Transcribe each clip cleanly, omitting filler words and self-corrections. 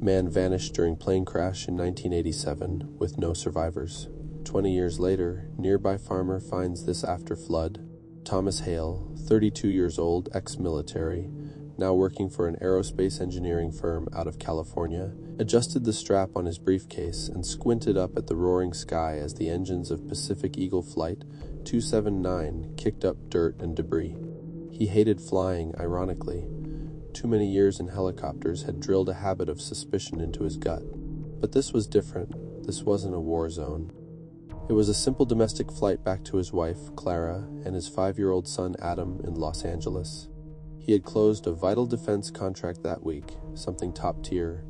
Man vanished during plane crash in 1987 with no survivors. 20 years later, nearby farmer finds this after flood. Thomas Hale, 32 years old, ex-military, now working for an aerospace engineering firm out of California, adjusted the strap on his briefcase and squinted up at the roaring sky as the engines of Pacific Eagle Flight 279 kicked up dirt and debris. He hated flying, ironically. Too many years in helicopters had drilled a habit of suspicion into his gut. But this was different. This wasn't a war zone. It was a simple domestic flight back to his wife, Clara, and his 5-year-old son, Adam, in Los Angeles. He had closed a vital defense contract that week, something top tier,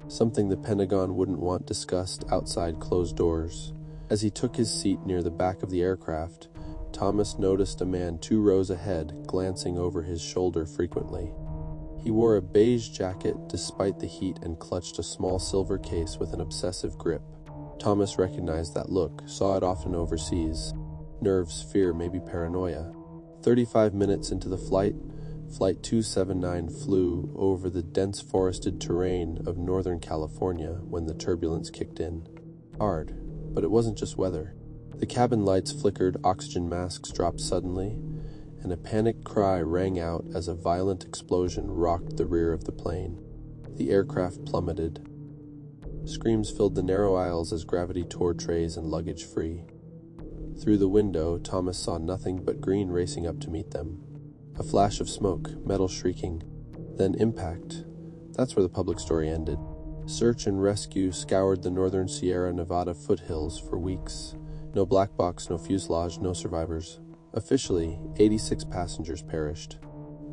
something the Pentagon wouldn't want discussed outside closed doors. As he took his seat near the back of the aircraft, Thomas noticed a man 2 rows ahead, glancing over his shoulder frequently. He wore a beige jacket despite the heat and clutched a small silver case with an obsessive grip. Thomas recognized that look, saw it often overseas. Nerves, fear, maybe paranoia. 35 minutes into the flight, Flight 279 flew over the dense forested terrain of Northern California when the turbulence kicked in. Hard, but it wasn't just weather. The cabin lights flickered, oxygen masks dropped suddenly, and a panicked cry rang out as a violent explosion rocked the rear of the plane. The aircraft plummeted. Screams filled the narrow aisles as gravity tore trays and luggage free. Through the window, Thomas saw nothing but green racing up to meet them. A flash of smoke, metal shrieking, then impact. That's where the public story ended. Search and rescue scoured the northern Sierra Nevada foothills for weeks. No black box, no fuselage, no survivors. Officially, 86 passengers perished.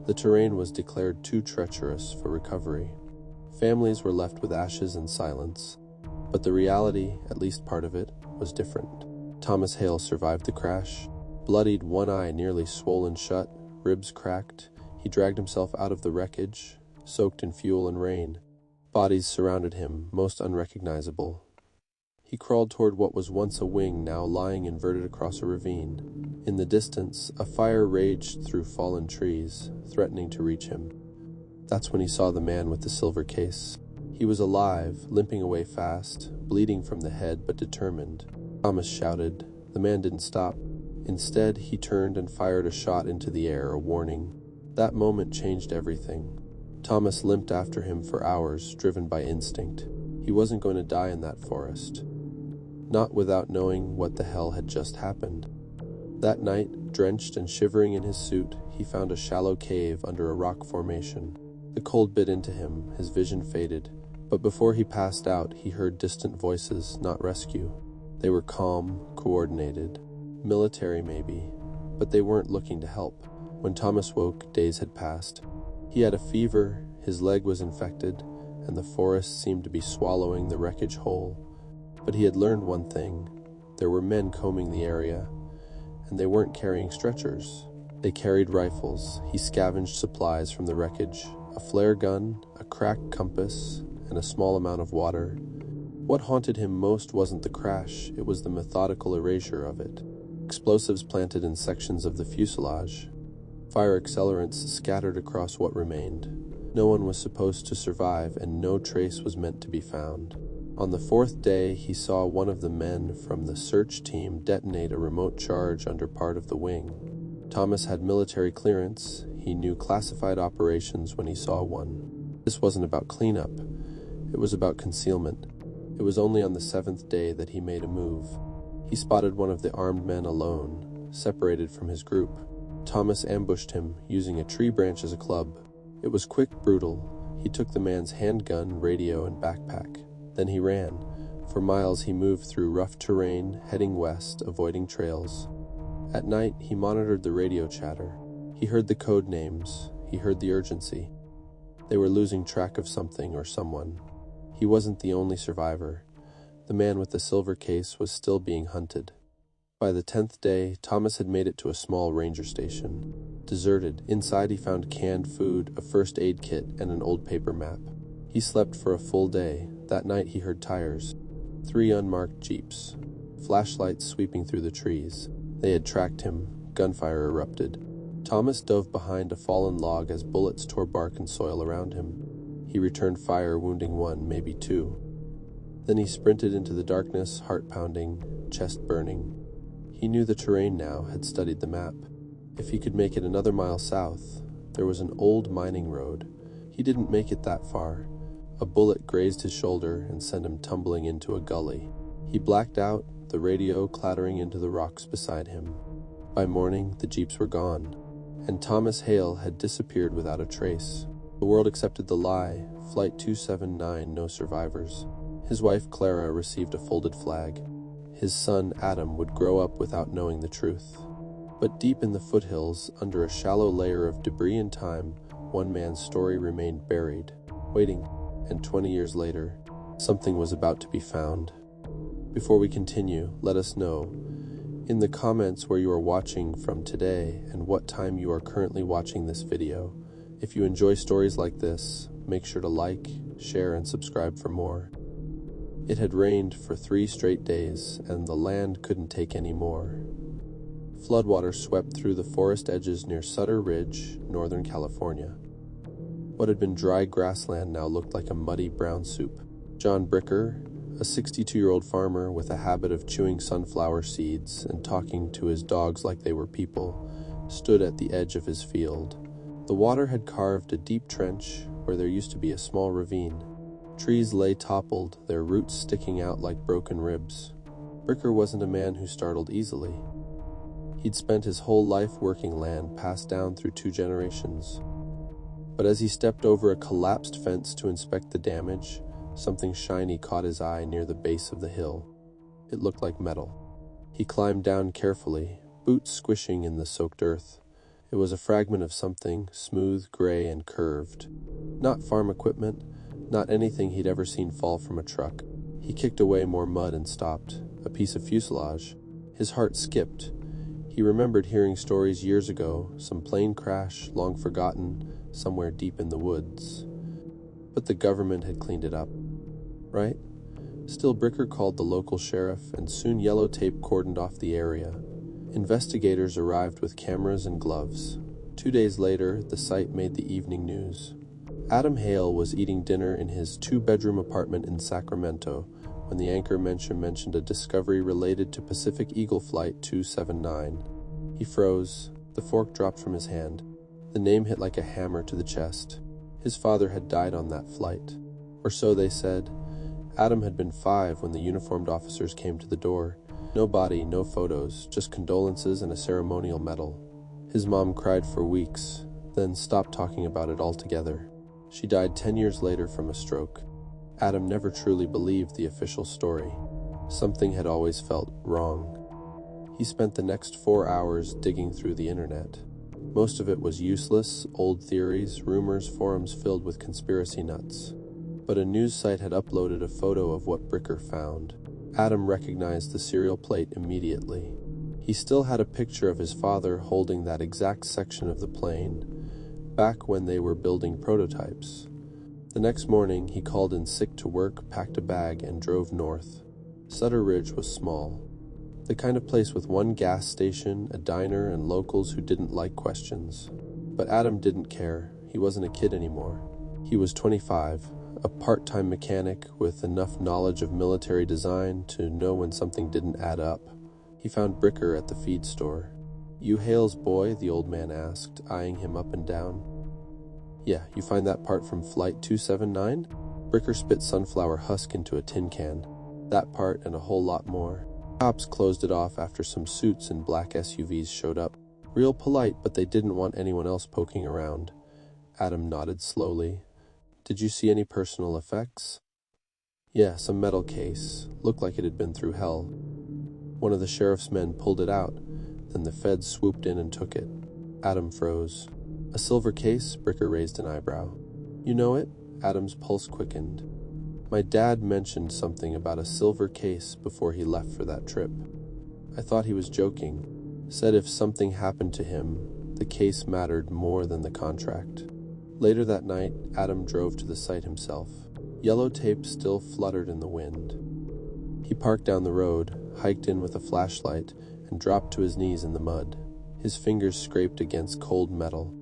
The terrain was declared too treacherous for recovery. Families were left with ashes and silence. But the reality, at least part of it, was different. Thomas Hale survived the crash. Bloodied, one eye nearly swollen shut, ribs cracked, he dragged himself out of the wreckage, soaked in fuel and rain. Bodies surrounded him, most unrecognizable. He crawled toward what was once a wing, now lying inverted across a ravine. In the distance, a fire raged through fallen trees, threatening to reach him. That's when he saw the man with the silver case. He was alive, limping away fast, bleeding from the head but determined. Thomas shouted. The man didn't stop. Instead, he turned and fired a shot into the air, a warning. That moment changed everything. Thomas limped after him for hours, driven by instinct. He wasn't going to die in that forest. Not without knowing what the hell had just happened. That night, drenched and shivering in his suit, he found a shallow cave under a rock formation. The cold bit into him, his vision faded. But before he passed out, he heard distant voices, not rescue. They were calm, coordinated. Military, maybe. But they weren't looking to help. When Thomas woke, days had passed. He had a fever, his leg was infected, and the forest seemed to be swallowing the wreckage whole. But he had learned one thing. There were men combing the area, and they weren't carrying stretchers. They carried rifles. He scavenged supplies from the wreckage. A flare gun, a cracked compass, and a small amount of water. What haunted him most wasn't the crash, it was the methodical erasure of it. Explosives planted in sections of the fuselage. Fire accelerants scattered across what remained. No one was supposed to survive, and no trace was meant to be found. On the 4th day, he saw one of the men from the search team detonate a remote charge under part of the wing. Thomas had military clearance. He knew classified operations when he saw one. This wasn't about cleanup. It was about concealment. It was only on the 7th day that he made a move. He spotted one of the armed men alone, separated from his group. Thomas ambushed him, using a tree branch as a club. It was quick, brutal. He took the man's handgun, radio, and backpack. Then he ran. For miles he moved through rough terrain, heading west, avoiding trails. At night, he monitored the radio chatter. He heard the code names. He heard the urgency. They were losing track of something or someone. He wasn't the only survivor. The man with the silver case was still being hunted. By the 10th day, Thomas had made it to a small ranger station. Deserted, inside he found canned food, a first aid kit, and an old paper map. He slept for a full day. That night he heard tires. 3 unmarked jeeps. Flashlights sweeping through the trees. They had tracked him. Gunfire erupted. Thomas dove behind a fallen log as bullets tore bark and soil around him. He returned fire, wounding one, maybe two. Then he sprinted into the darkness, heart pounding, chest burning. He knew the terrain now, had studied the map. If he could make it another mile south, there was an old mining road. He didn't make it that far. A bullet grazed his shoulder and sent him tumbling into a gully. He blacked out, the radio clattering into the rocks beside him. By morning, the jeeps were gone, and Thomas Hale had disappeared without a trace. The world accepted the lie, Flight 279, no survivors. His wife Clara received a folded flag. His son Adam would grow up without knowing the truth. But deep in the foothills, under a shallow layer of debris and time, one man's story remained buried, waiting, and 20 years later, something was about to be found. Before we continue, let us know in the comments where you are watching from today and what time you are currently watching this video. If you enjoy stories like this, make sure to like, share, and subscribe for more. It had rained for 3 straight days, and the land couldn't take any more. Floodwater swept through the forest edges near Sutter Ridge, Northern California. What had been dry grassland now looked like a muddy brown soup. John Bricker, a 62-year-old farmer with a habit of chewing sunflower seeds and talking to his dogs like they were people, stood at the edge of his field. The water had carved a deep trench where there used to be a small ravine. Trees lay toppled, their roots sticking out like broken ribs. Bricker wasn't a man who startled easily. He'd spent his whole life working land passed down through 2 generations. But as he stepped over a collapsed fence to inspect the damage, something shiny caught his eye near the base of the hill. It looked like metal. He climbed down carefully, boots squishing in the soaked earth. It was a fragment of something smooth, gray, and curved. Not farm equipment, not anything he'd ever seen fall from a truck. He kicked away more mud and stopped. A piece of fuselage. His heart skipped. He remembered hearing stories years ago, some plane crash, long forgotten, somewhere deep in the woods. But the government had cleaned it up, right? Still, Bricker called the local sheriff, and soon yellow tape cordoned off the area. Investigators arrived with cameras and gloves. 2 days later, the site made the evening news. Adam Hale was eating dinner in his 2-bedroom apartment in Sacramento when the anchor mentioned a discovery related to Pacific Eagle Flight 279. He froze. The fork dropped from his hand. The name hit like a hammer to the chest. His father had died on that flight. Or so they said. Adam had been 5 when the uniformed officers came to the door. No body, no photos, just condolences and a ceremonial medal. His mom cried for weeks, then stopped talking about it altogether. She died 10 years later from a stroke. Adam never truly believed the official story. Something had always felt wrong. He spent the next 4 hours digging through the internet. Most of it was useless, old theories, rumors, forums filled with conspiracy nuts. But a news site had uploaded a photo of what Bricker found. Adam recognized the serial plate immediately. He still had a picture of his father holding that exact section of the plane, back when they were building prototypes. The next morning, he called in sick to work, packed a bag, and drove north. Sutter Ridge was small. The kind of place with one gas station, a diner, and locals who didn't like questions. But Adam didn't care. He wasn't a kid anymore. He was 25, a part-time mechanic with enough knowledge of military design to know when something didn't add up. He found Bricker at the feed store. "You Hale's boy?" the old man asked, eyeing him up and down. "Yeah, you find that part from Flight 279? Bricker spit sunflower husk into a tin can. "That part and a whole lot more." Cops closed it off after some suits and black SUVs showed up. Real polite, but they didn't want anyone else poking around. Adam nodded slowly. "Did you see any personal effects?" "Yeah, some metal case. Looked like it had been through hell. One of the sheriff's men pulled it out. Then the feds swooped in and took it." Adam froze. "A silver case?" Bricker raised an eyebrow. "You know it?" Adam's pulse quickened. "My dad mentioned something about a silver case before he left for that trip. I thought he was joking. Said if something happened to him, the case mattered more than the contract." Later that night, Adam drove to the site himself. Yellow tape still fluttered in the wind. He parked down the road, hiked in with a flashlight, and dropped to his knees in the mud. His fingers scraped against cold metal.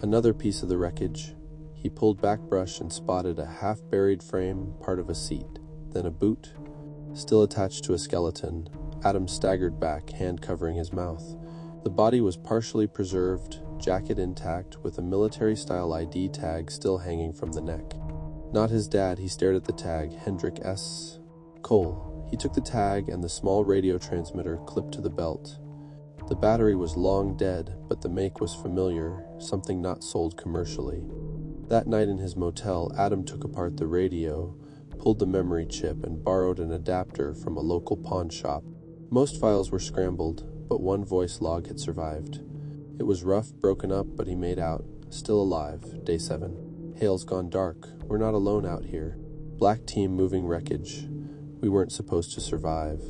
Another piece of the wreckage. He pulled back brush and spotted a half-buried frame, part of a seat, then a boot, still attached to a skeleton. Adam staggered back, hand covering his mouth. The body was partially preserved, jacket intact, with a military-style ID tag still hanging from the neck. Not his dad, he stared at the tag, Hendrik S. Cole. He took the tag and the small radio transmitter clipped to the belt. The battery was long dead, but the make was familiar, something not sold commercially. That night in his motel, Adam took apart the radio, pulled the memory chip, and borrowed an adapter from a local pawn shop. Most files were scrambled, but one voice log had survived. It was rough, broken up, but he made out. Still alive. Day 7. Hale's gone dark. We're not alone out here. Black team moving wreckage. We weren't supposed to survive.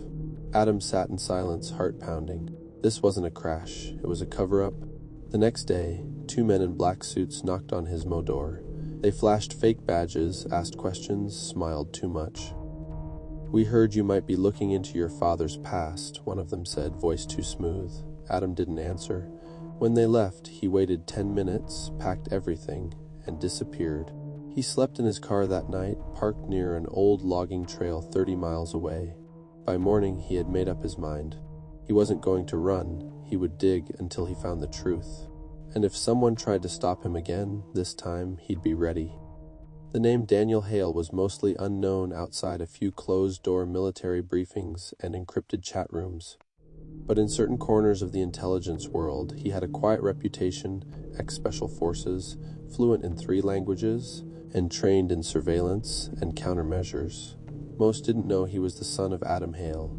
Adam sat in silence, heart pounding. This wasn't a crash. It was a cover-up. The next day, 2 men in black suits knocked on his door. They flashed fake badges, asked questions, smiled too much. "We heard you might be looking into your father's past," one of them said, voice too smooth. Adam didn't answer. When they left, he waited 10 minutes, packed everything, and disappeared. He slept in his car that night, parked near an old logging trail 30 miles away. By morning, he had made up his mind. He wasn't going to run. He would dig until he found the truth. And if someone tried to stop him again, this time, he'd be ready. The name Daniel Hale was mostly unknown outside a few closed-door military briefings and encrypted chat rooms. But in certain corners of the intelligence world, he had a quiet reputation, ex-special forces, fluent in 3 languages, and trained in surveillance and countermeasures. Most didn't know he was the son of Adam Hale.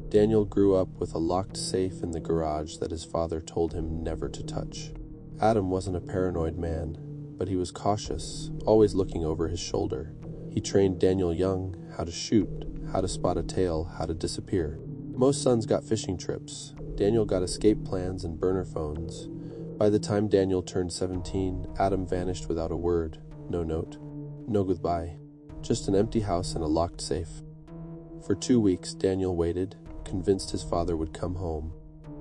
Daniel grew up with a locked safe in the garage that his father told him never to touch. Adam wasn't a paranoid man, but he was cautious, always looking over his shoulder. He trained Daniel young how to shoot, how to spot a tail, how to disappear. Most sons got fishing trips. Daniel got escape plans and burner phones. By the time Daniel turned 17, Adam vanished without a word. No note. No goodbye. Just an empty house and a locked safe. For 2 weeks, Daniel waited, convinced his father would come home.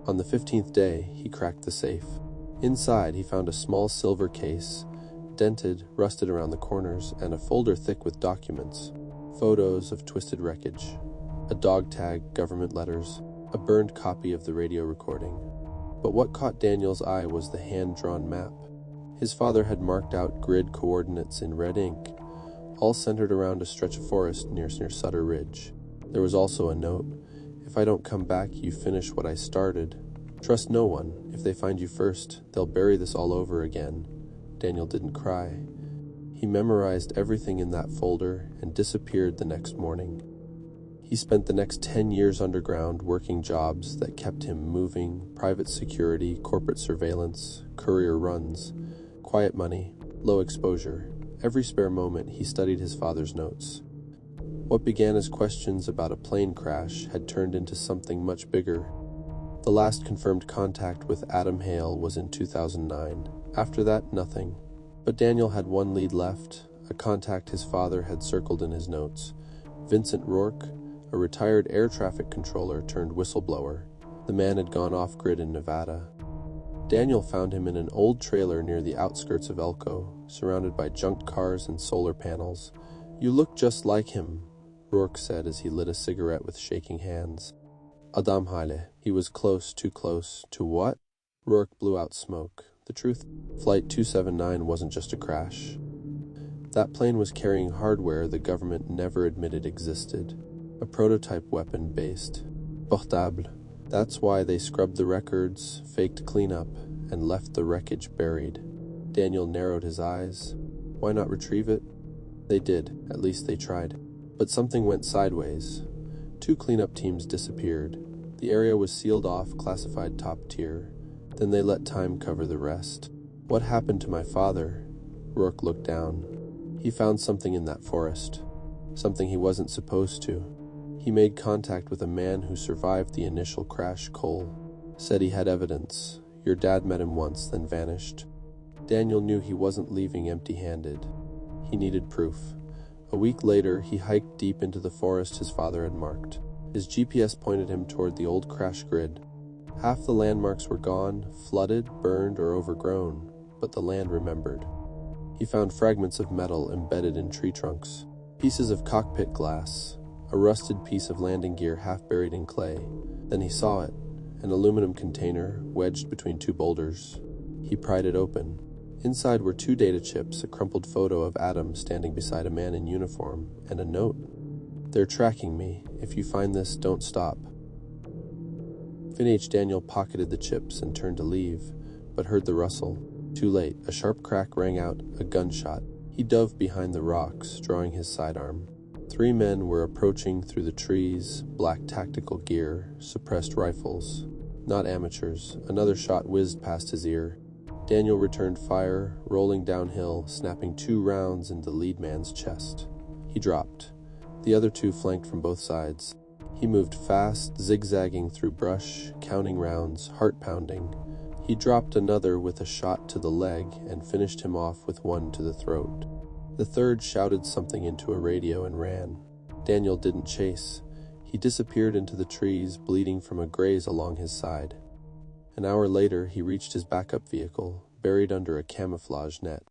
On the 15th day, he cracked the safe. Inside, he found a small silver case, dented, rusted around the corners, and a folder thick with documents, photos of twisted wreckage, a dog tag, government letters, a burned copy of the radio recording. But what caught Daniel's eye was the hand-drawn map. His father had marked out grid coordinates in red ink, all centered around a stretch of forest near Sutter Ridge. There was also a note: "If I don't come back, you finish what I started. Trust no one. If they find you first, they'll bury this all over again." Daniel didn't cry. He memorized everything in that folder and disappeared the next morning. He spent the next 10 years underground working jobs that kept him moving: private security, corporate surveillance, courier runs, quiet money, low exposure. Every spare moment, he studied his father's notes. What began as questions about a plane crash had turned into something much bigger. The last confirmed contact with Adam Hale was in 2009. After that, nothing. But Daniel had one lead left, a contact his father had circled in his notes. Vincent Rourke, a retired air traffic controller turned whistleblower. The man had gone off-grid in Nevada. Daniel found him in an old trailer near the outskirts of Elko, surrounded by junked cars and solar panels. "You look just like him," Rourke said as he lit a cigarette with shaking hands. Adam Hale. He was close, too close. To what? Rourke blew out smoke. The truth, Flight 279 wasn't just a crash. That plane was carrying hardware the government never admitted existed. A prototype weapon based. Portable. That's why they scrubbed the records, faked cleanup, and left the wreckage buried. Daniel narrowed his eyes. Why not retrieve it? They did. At least they tried. But something went sideways. 2 cleanup teams disappeared. The area was sealed off, classified top tier. Then they let time cover the rest. What happened to my father? Rourke looked down. He found something in that forest. Something he wasn't supposed to. He made contact with a man who survived the initial crash. Cole said he had evidence. Your dad met him once, then vanished. Daniel knew he wasn't leaving empty-handed. He needed proof. A week later, he hiked deep into the forest his father had marked. His GPS pointed him toward the old crash grid. Half the landmarks were gone, flooded, burned, or overgrown, but the land remembered. He found fragments of metal embedded in tree trunks, pieces of cockpit glass, a rusted piece of landing gear half buried in clay. Then he saw it, an aluminum container wedged between two boulders. He pried it open. Inside were 2 data chips, a crumpled photo of Adam standing beside a man in uniform, and a note. "They're tracking me. If you find this, don't stop." H. Daniel pocketed the chips and turned to leave, but heard the rustle. Too late. A sharp crack rang out, a gunshot. He dove behind the rocks, drawing his sidearm. 3 men were approaching through the trees, black tactical gear, suppressed rifles. Not amateurs. Another shot whizzed past his ear. Daniel returned fire, rolling downhill, snapping 2 rounds into the lead man's chest. He dropped. The other 2 flanked from both sides. He moved fast, zigzagging through brush, counting rounds, heart pounding. He dropped another with a shot to the leg and finished him off with one to the throat. The third shouted something into a radio and ran. Daniel didn't chase. He disappeared into the trees, bleeding from a graze along his side. An hour later, he reached his backup vehicle, buried under a camouflage net.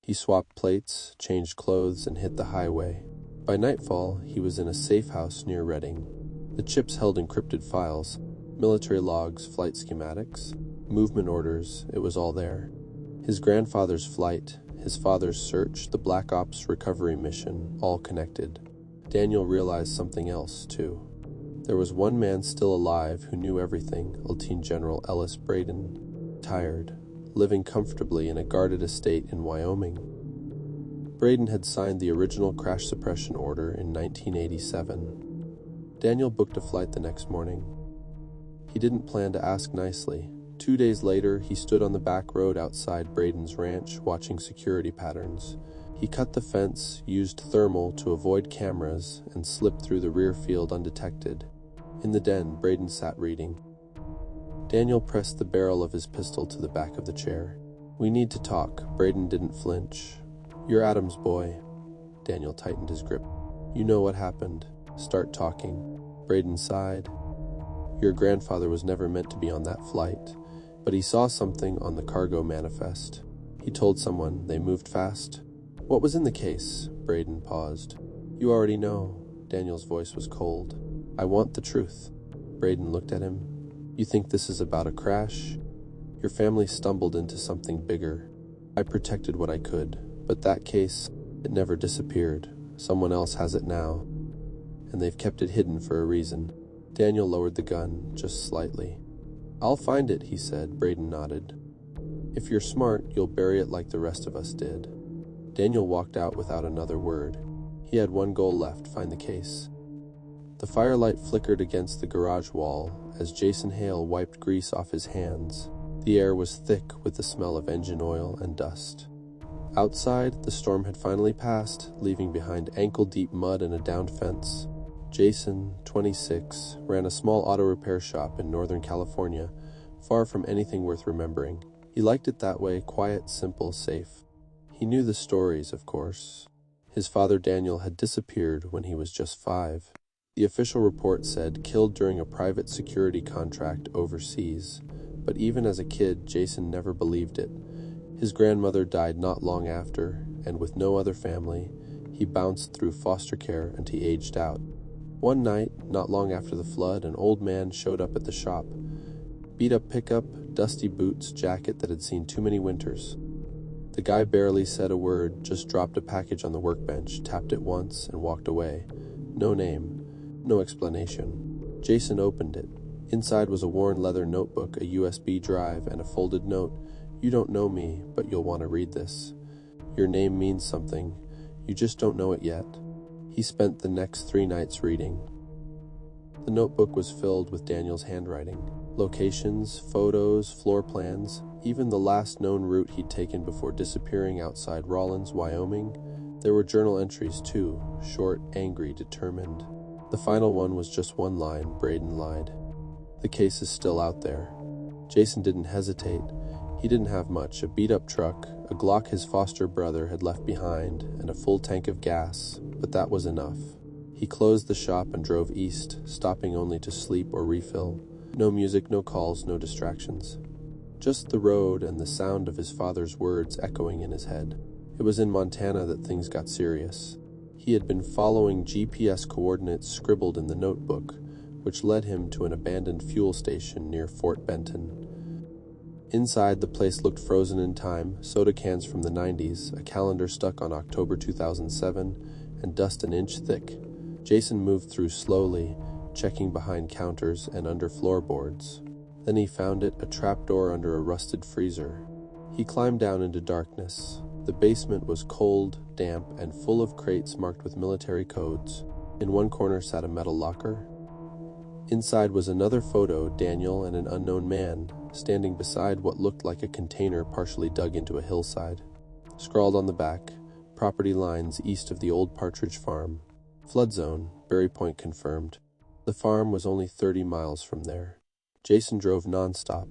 He swapped plates, changed clothes, and hit the highway. By nightfall, he was in a safe house near Reading. The chips held encrypted files, military logs, flight schematics, movement orders. It was all there. His grandfather's flight, his father's search, the Black Ops recovery mission, all connected. Daniel realized something else, too. There was one man still alive who knew everything, Lieutenant General Ellis Braden. Tired, living comfortably in a guarded estate in Wyoming. Braden had signed the original crash suppression order in 1987. Daniel booked a flight the next morning. He didn't plan to ask nicely. 2 days later, he stood on the back road outside Braden's ranch, watching security patterns. He cut the fence, used thermal to avoid cameras, and slipped through the rear field undetected. In the den, Braden sat reading. Daniel pressed the barrel of his pistol to the back of the chair. "We need to talk." Braden didn't flinch. "You're Adam's boy." Daniel tightened his grip. "You know what happened. Start talking." Braden sighed. "Your grandfather was never meant to be on that flight, but he saw something on the cargo manifest. He told someone. They moved fast." "What was in the case?" Braden paused. "You already know." Daniel's voice was cold. "I want the truth." Braden looked at him. "You think this is about a crash? Your family stumbled into something bigger. I protected what I could, but that case, it never disappeared. Someone else has it now, and they've kept it hidden for a reason." Daniel lowered the gun, just slightly. "I'll find it," he said. Braden nodded. "If you're smart, you'll bury it like the rest of us did." Daniel walked out without another word. He had one goal left: find the case. The firelight flickered against the garage wall as Jason Hale wiped grease off his hands. The air was thick with the smell of engine oil and dust. Outside, the storm had finally passed, leaving behind ankle-deep mud and a downed fence. Jason, 26, ran a small auto repair shop in Northern California, far from anything worth remembering. He liked it that way, quiet, simple, safe. He knew the stories, of course. His father Daniel had disappeared when he was just 5. The official report said killed during a private security contract overseas. But even as a kid, Jason never believed it. His grandmother died not long after, and with no other family, he bounced through foster care until he aged out. One night, not long after the flood, an old man showed up at the shop. Beat-up pickup, dusty boots, jacket that had seen too many winters. The guy barely said a word, just dropped a package on the workbench, tapped it once, and walked away. No name, no explanation. Jason opened it. Inside was a worn leather notebook, a USB drive, and a folded note. "You don't know me, but you'll want to read this. Your name means something. You just don't know it yet." He spent the next 3 nights reading. The notebook was filled with Daniel's handwriting. Locations, photos, floor plans, even the last known route he'd taken before disappearing outside Rawlins, Wyoming. There were journal entries too, short, angry, determined. The final one was just one line. Braden lied. "The case is still out there." Jason didn't hesitate. He didn't have much: a beat-up truck, a Glock his foster brother had left behind, and a full tank of gas, but that was enough. He closed the shop and drove east, stopping only to sleep or refill. No music, no calls, no distractions. Just the road and the sound of his father's words echoing in his head. It was in Montana that things got serious. He had been following GPS coordinates scribbled in the notebook, which led him to an abandoned fuel station near Fort Benton. Inside, the place looked frozen in time, soda cans from the 90s, a calendar stuck on October 2007, and dust an inch thick. Jason moved through slowly, checking behind counters and under floorboards. Then he found a trapdoor under a rusted freezer. He climbed down into darkness. The basement was cold, damp, and full of crates marked with military codes. In one corner sat a metal locker. Inside was another photo, Daniel and an unknown man, standing beside what looked like a container partially dug into a hillside. Scrawled on the back, property lines east of the old Partridge Farm. Flood zone, Berry Point confirmed. The farm was only 30 miles from there. Jason drove nonstop.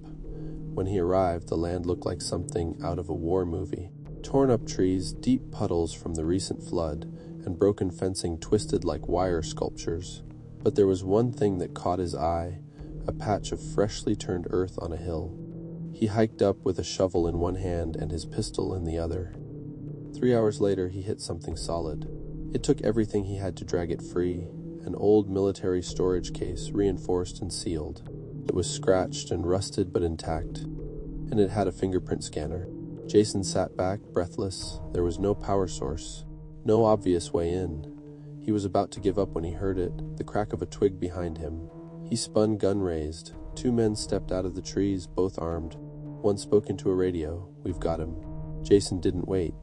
When he arrived, the land looked like something out of a war movie. Torn up trees, deep puddles from the recent flood, and broken fencing twisted like wire sculptures. But there was one thing that caught his eye, a patch of freshly turned earth on a hill. He hiked up with a shovel in one hand and his pistol in the other. 3 hours later, he hit something solid. It took everything he had to drag it free, an old military storage case, reinforced and sealed. It was scratched and rusted but intact, and it had a fingerprint scanner. Jason sat back, breathless. There was no power source, no obvious way in. He was about to give up when he heard it, the crack of a twig behind him. He spun, gun raised. 2 men stepped out of the trees, both armed. One spoke into a radio. "We've got him." Jason didn't wait.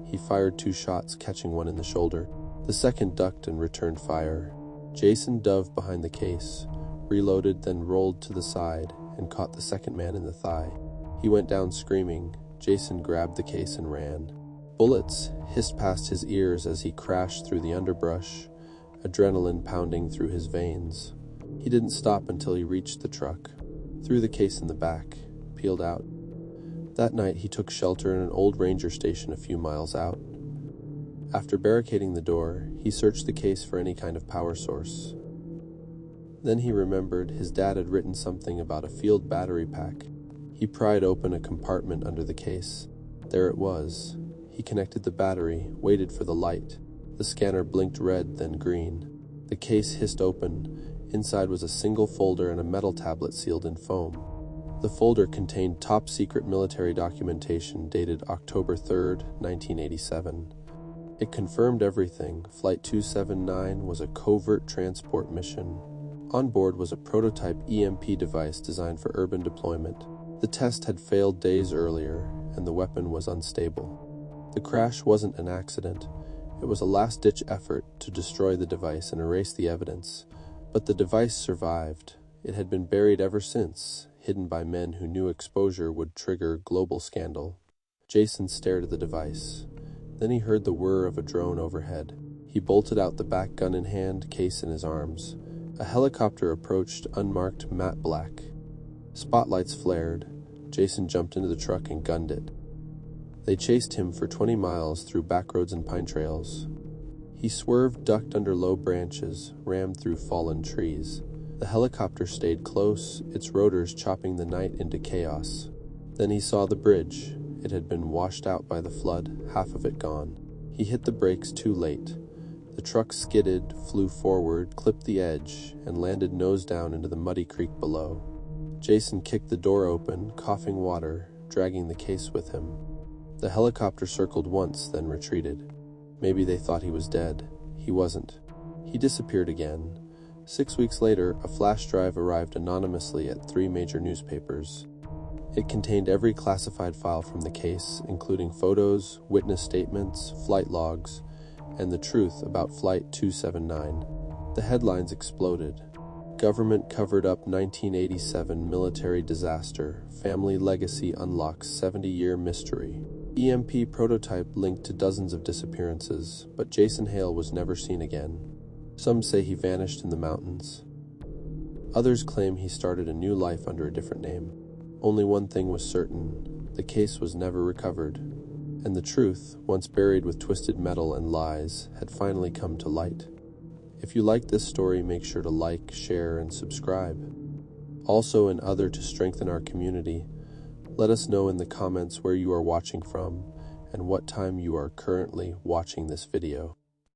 He fired 2 shots, catching one in the shoulder. The second ducked and returned fire. Jason dove behind the case, reloaded, then rolled to the side and caught the second man in the thigh. He went down screaming. Jason grabbed the case and ran. Bullets hissed past his ears as he crashed through the underbrush, adrenaline pounding through his veins. He didn't stop until he reached the truck, threw the case in the back, peeled out. That night he took shelter in an old ranger station a few miles out. After barricading the door, he searched the case for any kind of power source. Then he remembered his dad had written something about a field battery pack. He pried open a compartment under the case. There it was. He connected the battery, waited for the light. The scanner blinked red, then green. The case hissed open. Inside was a single folder and a metal tablet sealed in foam. The folder contained top-secret military documentation dated October 3rd, 1987. It confirmed everything. Flight 279 was a covert transport mission. On board was a prototype EMP device designed for urban deployment. The test had failed days earlier, and the weapon was unstable. The crash wasn't an accident. It was a last-ditch effort to destroy the device and erase the evidence. But the device survived. It had been buried ever since, hidden by men who knew exposure would trigger global scandal. Jason stared at the device. Then he heard the whir of a drone overhead. He bolted out the back, gun in hand, case in his arms. A helicopter approached, unmarked, matte black. Spotlights flared. Jason jumped into the truck and gunned it. They chased him for 20 miles through back roads and pine trails. He swerved, ducked under low branches, rammed through fallen trees. The helicopter stayed close, its rotors chopping the night into chaos. Then he saw the bridge. It had been washed out by the flood, half of it gone. He hit the brakes too late. The truck skidded, flew forward, clipped the edge, and landed nose down into the muddy creek below. Jason kicked the door open, coughing water, dragging the case with him. The helicopter circled once, then retreated. Maybe they thought he was dead. He wasn't. He disappeared again. 6 weeks later, a flash drive arrived anonymously at 3 major newspapers. It contained every classified file from the case, including photos, witness statements, flight logs, and the truth about Flight 279. The headlines exploded. Government covered up 1987 military disaster. Family legacy unlocks 70-year mystery. EMP prototype linked to dozens of disappearances, but Jason Hale was never seen again. Some say he vanished in the mountains. Others claim he started a new life under a different name. Only one thing was certain: the case was never recovered, and the truth, once buried with twisted metal and lies, had finally come to light. If you liked this story, make sure to like, share, and subscribe. Also, and other, to strengthen our community, let us know in the comments where you are watching from, and what time you are currently watching this video.